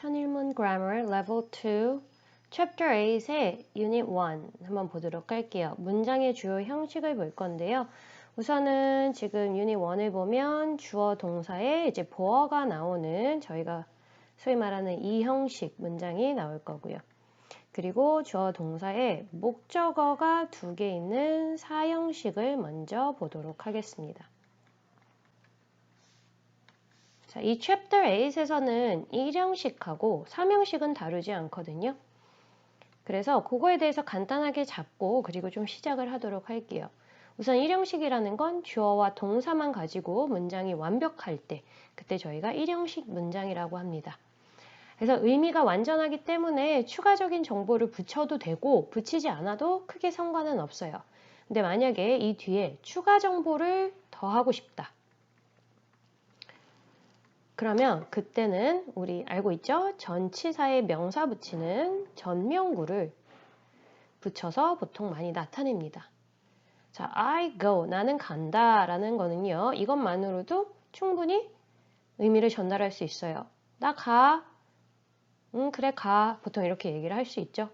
천일문 Grammar Level 2 Chapter 8의 Unit 1 한번 보도록 할게요. 문장의 주요 형식을 볼 건데요. 우선은 지금 Unit 1을 보면 주어 동사에 이제 보어가 나오는 저희가 소위 말하는 이 형식 문장이 나올 거고요. 그리고 주어 동사에 목적어가 2개 있는 사형식을 먼저 보도록 하겠습니다. 자, 이 Chapter 8에서는 1형식하고 3형식은 다루지 않거든요. 그래서 그거에 대해서 간단하게 잡고 그리고 좀 시작을 하도록 할게요. 우선 1형식이라는 건 주어와 동사만 가지고 문장이 완벽할 때 그때 저희가 1형식 문장이라고 합니다. 그래서 의미가 완전하기 때문에 추가적인 정보를 붙여도 되고 붙이지 않아도 크게 상관은 없어요. 근데 만약에 이 뒤에 추가 정보를 더하고 싶다. 그러면 그때는 우리 알고 있죠? 전치사에 명사 붙이는 전명구를 붙여서 보통 많이 나타냅니다. 자, I go, 나는 간다 라는 거는요. 이것만으로도 충분히 의미를 전달할 수 있어요. 나 가. 그래 가. 보통 이렇게 얘기를 할 수 있죠.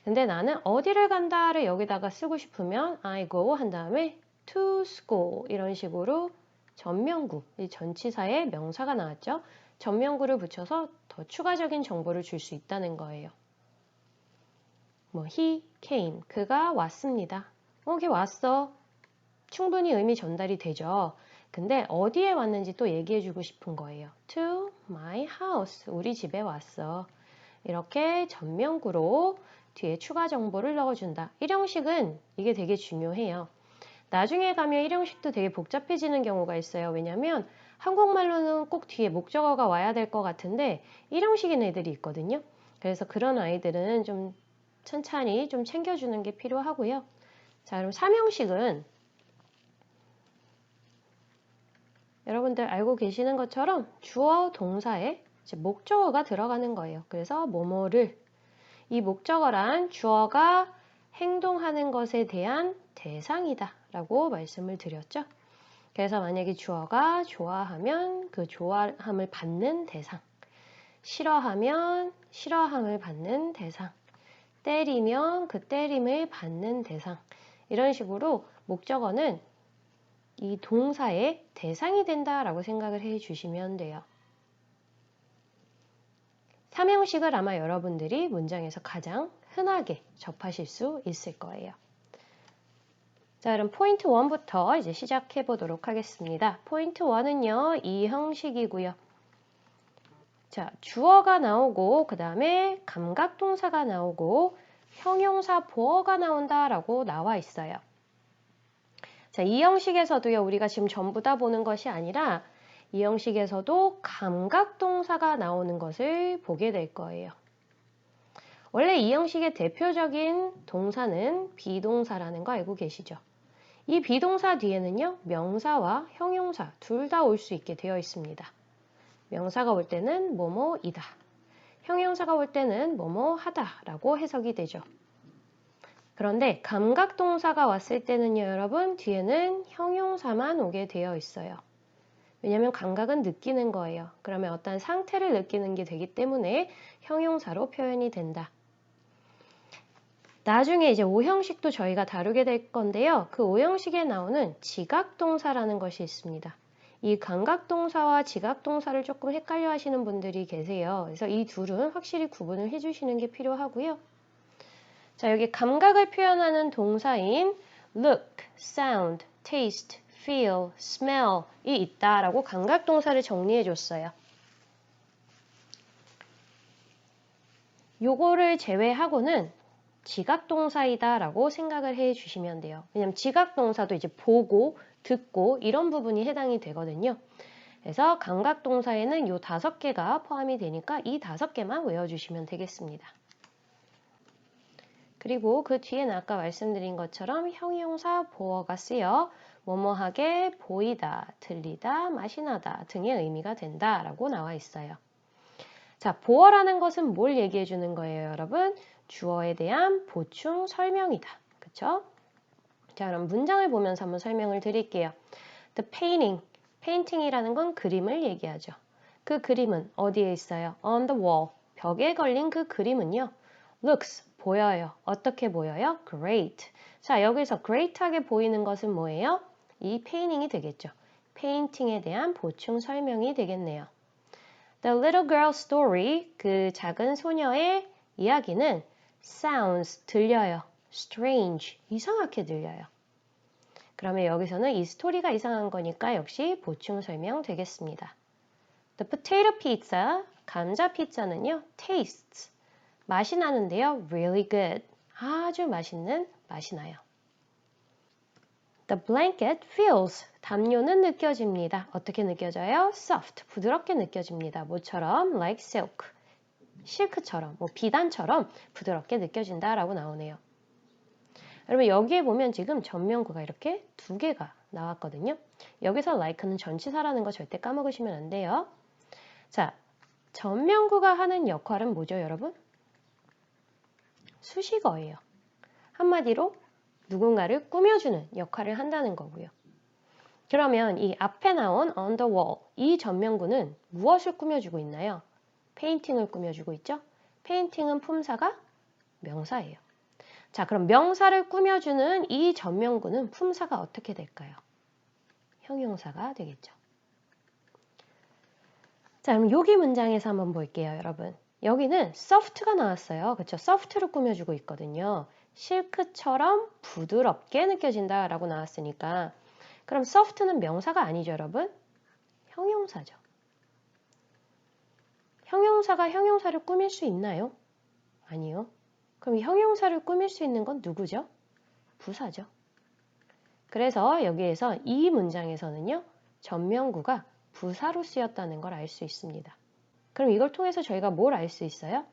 근데 나는 어디를 간다를 여기다가 쓰고 싶으면 I go 한 다음에 to school 이런 식으로 전명구, 이 전치사에 명사가 나왔죠. 전명구를 붙여서 더 추가적인 정보를 줄 수 있다는 거예요. 뭐 he came, 그가 왔습니다. 걔 왔어. 충분히 의미 전달이 되죠. 근데 어디에 왔는지 또 얘기해주고 싶은 거예요. To my house, 우리 집에 왔어. 이렇게 전명구로 뒤에 추가 정보를 넣어준다. 1형식은 이게 되게 중요해요. 나중에 가면 1형식도 되게 복잡해지는 경우가 있어요. 왜냐면 한국말로는 꼭 뒤에 목적어가 와야 될 것 같은데 1형식인 애들이 있거든요. 그래서 그런 아이들은 좀 천천히 좀 챙겨주는 게 필요하고요. 자, 그럼 3형식은 여러분들 알고 계시는 것처럼 주어 동사에 이제 목적어가 들어가는 거예요. 그래서 뭐뭐를, 이 목적어란 주어가 행동하는 것에 대한 대상이다 라고 말씀을 드렸죠. 그래서 만약에 주어가 좋아하면 그 좋아함을 받는 대상, 싫어하면 싫어함을 받는 대상, 때리면 그 때림을 받는 대상, 이런 식으로 목적어는 이 동사의 대상이 된다라고 생각을 해 주시면 돼요. 3형식을 아마 여러분들이 문장에서 가장 흔하게 접하실 수 있을 거예요. 자, 그럼 포인트 1부터 이제 시작해 보도록 하겠습니다. 포인트 1은요, 이 형식이고요. 자, 주어가 나오고 그 다음에 감각동사가 나오고 형용사 보어가 나온다라고 나와 있어요. 자, 이 형식에서도요, 우리가 지금 전부 다 보는 것이 아니라 이 형식에서도 감각동사가 나오는 것을 보게 될 거예요. 원래 이 형식의 대표적인 동사는 비동사라는 거 알고 계시죠? 이 비동사 뒤에는요, 명사와 형용사 둘 다 올 수 있게 되어 있습니다. 명사가 올 때는 뭐뭐이다. 형용사가 올 때는 뭐뭐 하다라고 해석이 되죠. 그런데 감각동사가 왔을 때는요, 여러분, 뒤에는 형용사만 오게 되어 있어요. 왜냐하면 감각은 느끼는 거예요. 그러면 어떤 상태를 느끼는 게 되기 때문에 형용사로 표현이 된다. 나중에 이제 5형식도 저희가 다루게 될 건데요. 그 5형식에 나오는 지각동사라는 것이 있습니다. 이 감각동사와 지각동사를 조금 헷갈려 하시는 분들이 계세요. 그래서 이 둘은 확실히 구분을 해주시는 게 필요하고요. 자, 여기 감각을 표현하는 동사인 look, sound, taste, feel, smell이 있다라고 감각동사를 정리해 줬어요. 요거를 제외하고는 지각동사이다라고 생각을 해 주시면 돼요. 왜냐면 지각동사도 이제 보고, 듣고 이런 부분이 해당이 되거든요. 그래서 감각동사에는 요 5개가 포함이 되니까 이 5개만 외워주시면 되겠습니다. 그리고 그 뒤에는 아까 말씀드린 것처럼 형용사 보어가 쓰여 뭐뭐하게 보이다, 들리다, 맛이나다 등의 의미가 된다라고 나와 있어요. 자, 보어라는 것은 뭘 얘기해 주는 거예요, 여러분? 주어에 대한 보충 설명이다. 그쵸? 자, 그럼 문장을 보면서 한번 설명을 드릴게요. The painting. painting이라는 건 그림을 얘기하죠. 그 그림은 어디에 있어요? On the wall. 벽에 걸린 그 그림은요. looks, 보여요. 어떻게 보여요? great. 자, 여기서 great하게 보이는 것은 뭐예요? 이 painting이 되겠죠. 페인팅에 대한 보충 설명이 되겠네요. The little girl's story, 그 작은 소녀의 이야기는 sounds, 들려요. strange, 이상하게 들려요. 그러면 여기서는 이 스토리가 이상한 거니까 역시 보충 설명 되겠습니다. The potato pizza, 감자 피자는요, tastes, 맛이 나는데요, really good, 아주 맛있는 맛이 나요. The blanket feels, 담요는 느껴집니다. 어떻게 느껴져요? soft, 부드럽게 느껴집니다. 뭐처럼? like silk, 실크처럼, 비단처럼 부드럽게 느껴진다라고 나오네요. 여러분 여기에 보면 지금 전명구가 이렇게 두 개가 나왔거든요. 여기서 like는 전치사라는 거 절대 까먹으시면 안 돼요. 자, 전명구가 하는 역할은 뭐죠, 여러분? 수식어예요. 한마디로 누군가를 꾸며주는 역할을 한다는 거고요. 그러면 이 앞에 나온 on the wall, 이 전명구는 무엇을 꾸며주고 있나요? 페인팅을 꾸며주고 있죠? 페인팅은 품사가 명사예요. 자, 그럼 명사를 꾸며주는 이 전명구는 품사가 어떻게 될까요? 형용사가 되겠죠. 자, 그럼 여기 문장에서 한번 볼게요, 여러분. 여기는 soft가 나왔어요. 그렇죠? soft를 꾸며주고 있거든요. 실크처럼 부드럽게 느껴진다라고 나왔으니까 그럼 soft는 명사가 아니죠, 여러분? 형용사죠. 형용사가 형용사를 꾸밀 수 있나요? 아니요. 그럼 형용사를 꾸밀 수 있는 건 누구죠? 부사죠. 그래서 여기에서 이 문장에서는요, 전명구가 부사로 쓰였다는 걸 알 수 있습니다. 그럼 이걸 통해서 저희가 뭘 알 수 있어요?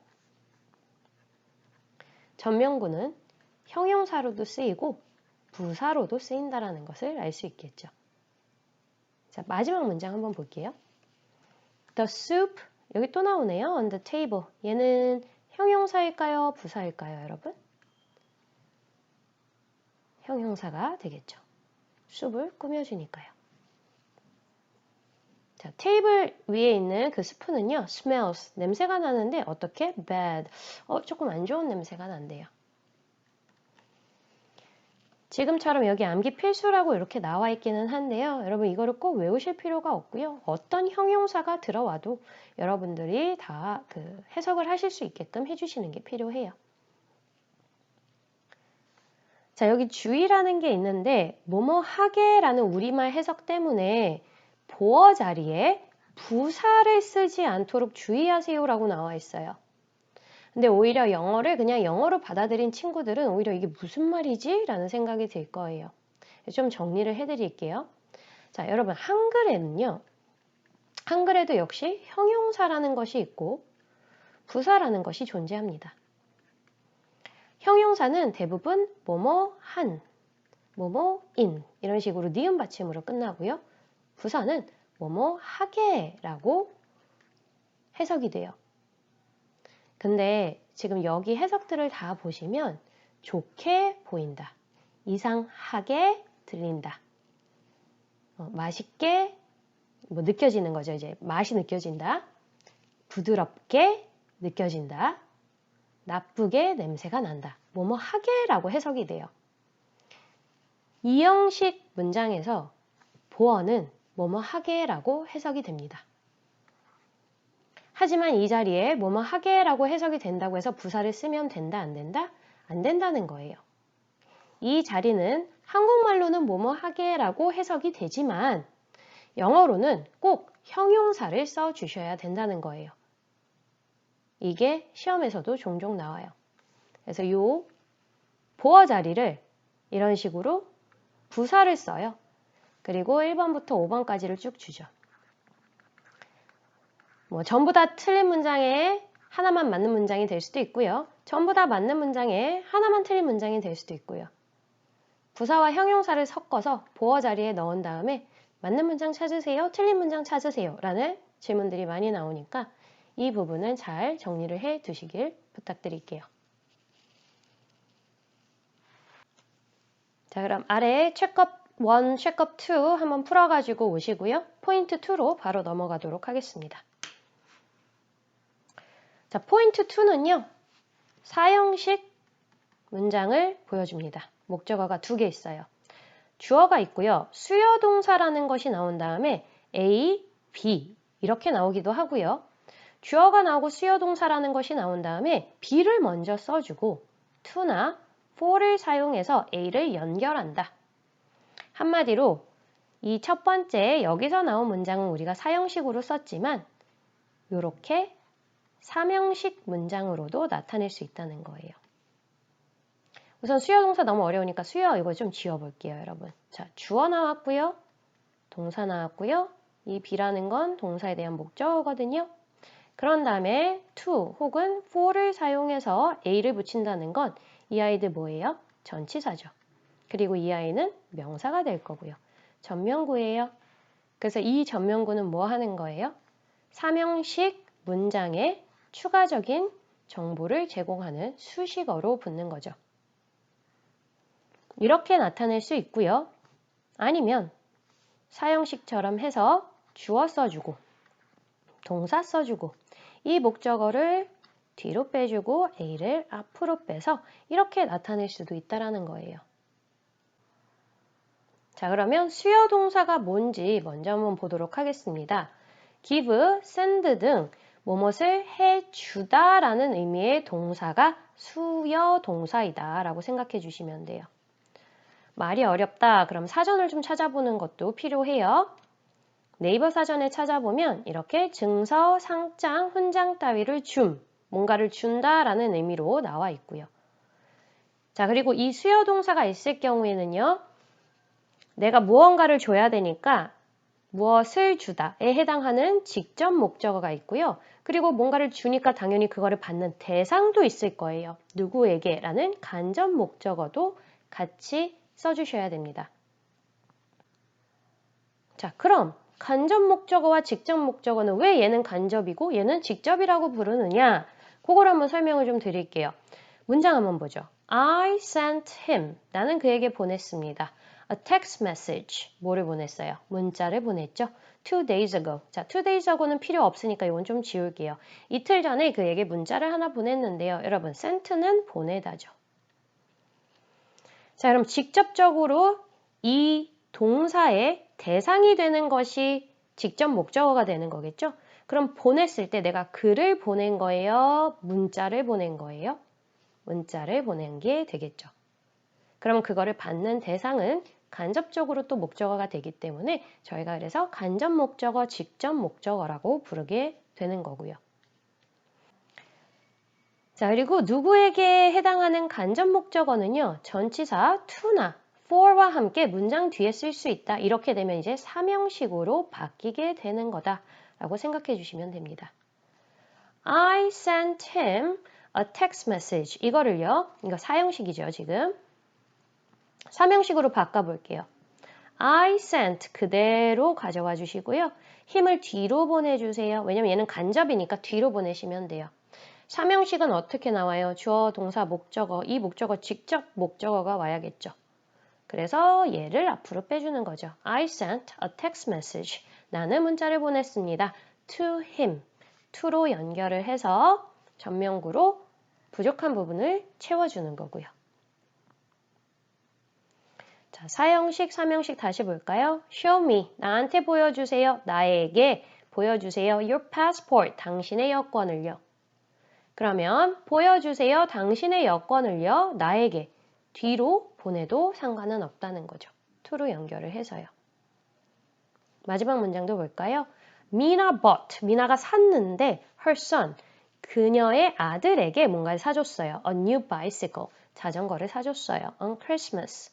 전명구는 형용사로도 쓰이고 부사로도 쓰인다는 것을 알 수 있겠죠. 자, 마지막 문장 한번 볼게요. The soup, 여기 또 나오네요. on the table. 얘는 형용사일까요? 부사일까요, 여러분? 형용사가 되겠죠. 숲을 꾸며주니까요. 자, 테이블 위에 있는 그 스푼은요, smells, 냄새가 나는데 어떻게? bad. 조금 안 좋은 냄새가 난대요. 지금처럼 여기 암기 필수라고 이렇게 나와 있기는 한데요. 여러분 이거를 꼭 외우실 필요가 없고요. 어떤 형용사가 들어와도 여러분들이 다 그 해석을 하실 수 있게끔 해주시는 게 필요해요. 자, 여기 주의라는 게 있는데 뭐뭐 하게라는 우리말 해석 때문에 보어 자리에 부사를 쓰지 않도록 주의하세요라고 나와 있어요. 근데 오히려 영어를 그냥 영어로 받아들인 친구들은 오히려 이게 무슨 말이지? 라는 생각이 들 거예요. 좀 정리를 해드릴게요. 자, 여러분 한글에는요. 한글에도 역시 형용사라는 것이 있고 부사라는 것이 존재합니다. 형용사는 대부분 뭐뭐 한, 뭐뭐 인 이런 식으로 니은 받침으로 끝나고요. 부사는 뭐뭐 하게라고 해석이 돼요. 근데 지금 여기 해석들을 다 보시면 좋게 보인다. 이상하게 들린다. 맛있게 느껴지는 거죠. 이제 맛이 느껴진다. 부드럽게 느껴진다. 나쁘게 냄새가 난다. 뭐뭐 하게라고 해석이 돼요. 이 형식 문장에서 보어는 뭐뭐 하게라고 해석이 됩니다. 하지만 이 자리에 뭐뭐 하게라고 해석이 된다고 해서 부사를 쓰면 된다, 안 된다? 안 된다는 거예요. 이 자리는 한국말로는 뭐뭐 하게라고 해석이 되지만 영어로는 꼭 형용사를 써 주셔야 된다는 거예요. 이게 시험에서도 종종 나와요. 그래서 이 보어 자리를 이런 식으로 부사를 써요. 그리고 1번부터 5번까지를 쭉 주죠. 전부 다 틀린 문장에 하나만 맞는 문장이 될 수도 있고요. 전부 다 맞는 문장에 하나만 틀린 문장이 될 수도 있고요. 부사와 형용사를 섞어서 보어 자리에 넣은 다음에 맞는 문장 찾으세요, 틀린 문장 찾으세요 라는 질문들이 많이 나오니까 이 부분은 잘 정리를 해 두시길 부탁드릴게요. 자, 그럼 아래 체크업 1, 체크업 2 한번 풀어가지고 오시고요. 포인트 2로 바로 넘어가도록 하겠습니다. 자, 포인트 2는요. 사형식 문장을 보여줍니다. 목적어가 2개 있어요. 주어가 있고요. 수요 동사라는 것이 나온 다음에 A, B 이렇게 나오기도 하고요. 주어가 나오고 수요 동사라는 것이 나온 다음에 B를 먼저 써주고 to나 for를 사용해서 A를 연결한다. 한마디로 이 첫 번째 여기서 나온 문장은 우리가 사형식으로 썼지만 이렇게 삼형식 문장으로도 나타낼 수 있다는 거예요. 우선 수요 동사 너무 어려우니까 수요 이거 좀 지워볼게요, 여러분. 자, 주어 나왔고요. 동사 나왔고요. 이 B라는 건 동사에 대한 목적어거든요. 그런 다음에 to 혹은 for를 사용해서 A를 붙인다는 건 이 아이들 뭐예요? 전치사죠. 그리고 이 아이는 명사가 될 거고요. 전명구예요. 그래서 이 전명구는 뭐 하는 거예요? 삼형식 문장에 추가적인 정보를 제공하는 수식어로 붙는 거죠. 이렇게 나타낼 수 있고요. 아니면 사형식처럼 해서 주어 써주고 동사 써주고 이 목적어를 뒤로 빼주고 A를 앞으로 빼서 이렇게 나타낼 수도 있다는 거예요. 자, 그러면 수요 동사가 뭔지 먼저 한번 보도록 하겠습니다. give, send 등 뭐뭇을 해주다 라는 의미의 동사가 수요 동사이다 라고 생각해 주시면 돼요. 말이 어렵다. 그럼 사전을 좀 찾아보는 것도 필요해요. 네이버 사전에 찾아보면 이렇게 증서, 상장, 훈장 따위를 뭔가를 준다라는 의미로 나와 있고요. 자, 그리고 이 수요 동사가 있을 경우에는요. 내가 무언가를 줘야 되니까 무엇을 주다에 해당하는 직접 목적어가 있고요. 그리고 뭔가를 주니까 당연히 그거를 받는 대상도 있을 거예요. 누구에게 라는 간접 목적어도 같이 써주셔야 됩니다. 자, 그럼 간접 목적어와 직접 목적어는 왜 얘는 간접이고 얘는 직접이라고 부르느냐? 그걸 한번 설명을 좀 드릴게요. 문장 한번 보죠. I sent him. 나는 그에게 보냈습니다. A text message. 뭐를 보냈어요? 문자를 보냈죠. 2 days ago. 자, 2 days ago는 필요 없으니까 이건 좀 지울게요. 이틀 전에 그에게 문자를 하나 보냈는데요. 여러분, sent는 보내다죠. 자, 그럼 직접적으로 이 동사의 대상이 되는 것이 직접 목적어가 되는 거겠죠? 그럼 보냈을 때 내가 글을 보낸 거예요? 문자를 보낸 거예요? 문자를 보낸 게 되겠죠. 그럼 그거를 받는 대상은 간접적으로 또 목적어가 되기 때문에 저희가 그래서 간접 목적어, 직접 목적어라고 부르게 되는 거고요. 자, 그리고 누구에게 해당하는 간접 목적어는요. 전치사 to나 for와 함께 문장 뒤에 쓸 수 있다. 이렇게 되면 이제 삼형식으로 바뀌게 되는 거다라고 생각해 주시면 됩니다. I sent him a text message. 이거를요. 이거 사형식이죠, 지금. 삼형식으로 바꿔볼게요. I sent 그대로 가져와 주시고요. 힘을 뒤로 보내주세요. 왜냐면 얘는 간접이니까 뒤로 보내시면 돼요. 삼형식은 어떻게 나와요? 주어, 동사, 목적어. 이 목적어 직접 목적어가 와야겠죠. 그래서 얘를 앞으로 빼주는 거죠. I sent a text message. 나는 문자를 보냈습니다. To him. to로 연결을 해서 전명구로 부족한 부분을 채워주는 거고요. 자, 사형식, 삼형식 다시 볼까요? Show me. 나한테 보여주세요. 나에게 보여주세요. Your passport. 당신의 여권을요. 그러면 보여주세요. 당신의 여권을요. 나에게 뒤로 보내도 상관은 없다는 거죠. to로 연결을 해서요. 마지막 문장도 볼까요? Mina bought. 미나가 샀는데 her son. 그녀의 아들에게 뭔가를 사줬어요. A new bicycle. 자전거를 사줬어요. On Christmas.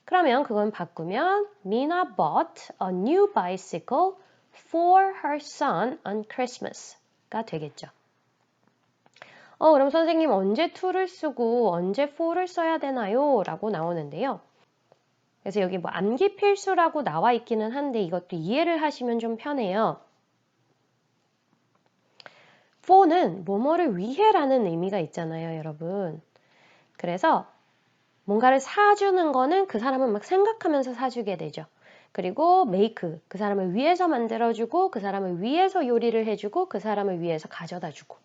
그러면 그건 바꾸면 Mina bought a new bicycle for her son on Christmas가 되겠죠. 그럼 선생님 언제 to를 쓰고 언제 for를 써야 되나요? 라고 나오는데요. 그래서 여기 뭐 암기 필수라고 나와 있기는 한데 이것도 이해를 하시면 좀 편해요. for는 뭐뭐를 위해라는 의미가 있잖아요, 여러분. 그래서 뭔가를 사주는 거는 그 사람은 막 생각하면서 사주게 되죠. 그리고 make, 그 사람을 위해서 만들어주고 그 사람을 위해서 요리를 해주고 그 사람을 위해서 가져다주고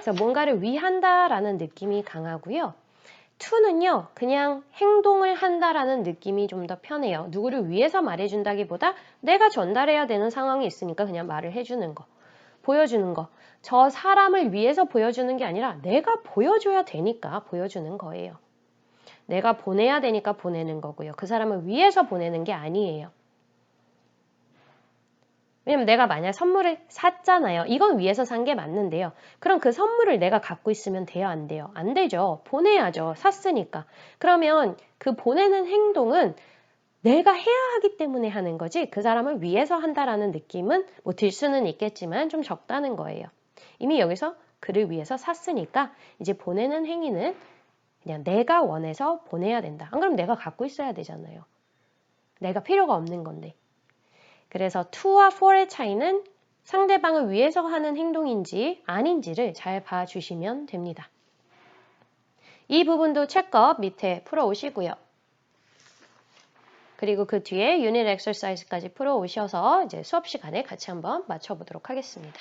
그래서 뭔가를 위한다라는 느낌이 강하고요. to는요, 그냥 행동을 한다라는 느낌이 좀 더 편해요. 누구를 위해서 말해준다기보다 내가 전달해야 되는 상황이 있으니까 그냥 말을 해주는 거, 보여주는 거. 저 사람을 위해서 보여주는 게 아니라 내가 보여줘야 되니까 보여주는 거예요. 내가 보내야 되니까 보내는 거고요. 그 사람을 위해서 보내는 게 아니에요. 왜냐면 내가 만약 선물을 샀잖아요. 이건 위해서 산 게 맞는데요. 그럼 그 선물을 내가 갖고 있으면 돼요? 안 돼요? 안 되죠. 보내야죠. 샀으니까. 그러면 그 보내는 행동은 내가 해야 하기 때문에 하는 거지 그 사람을 위해서 한다라는 느낌은 뭐 들 수는 있겠지만 좀 적다는 거예요. 이미 여기서 그를 위해서 샀으니까 이제 보내는 행위는 그냥 내가 원해서 보내야 된다. 안 그러면 내가 갖고 있어야 되잖아요. 내가 필요가 없는 건데. 그래서 to와 for의 차이는 상대방을 위해서 하는 행동인지 아닌지를 잘 봐주시면 됩니다. 이 부분도 책거 밑에 풀어오시고요. 그리고 그 뒤에 유닛 엑서사이즈까지 풀어오셔서 이제 수업 시간에 같이 한번 맞춰보도록 하겠습니다.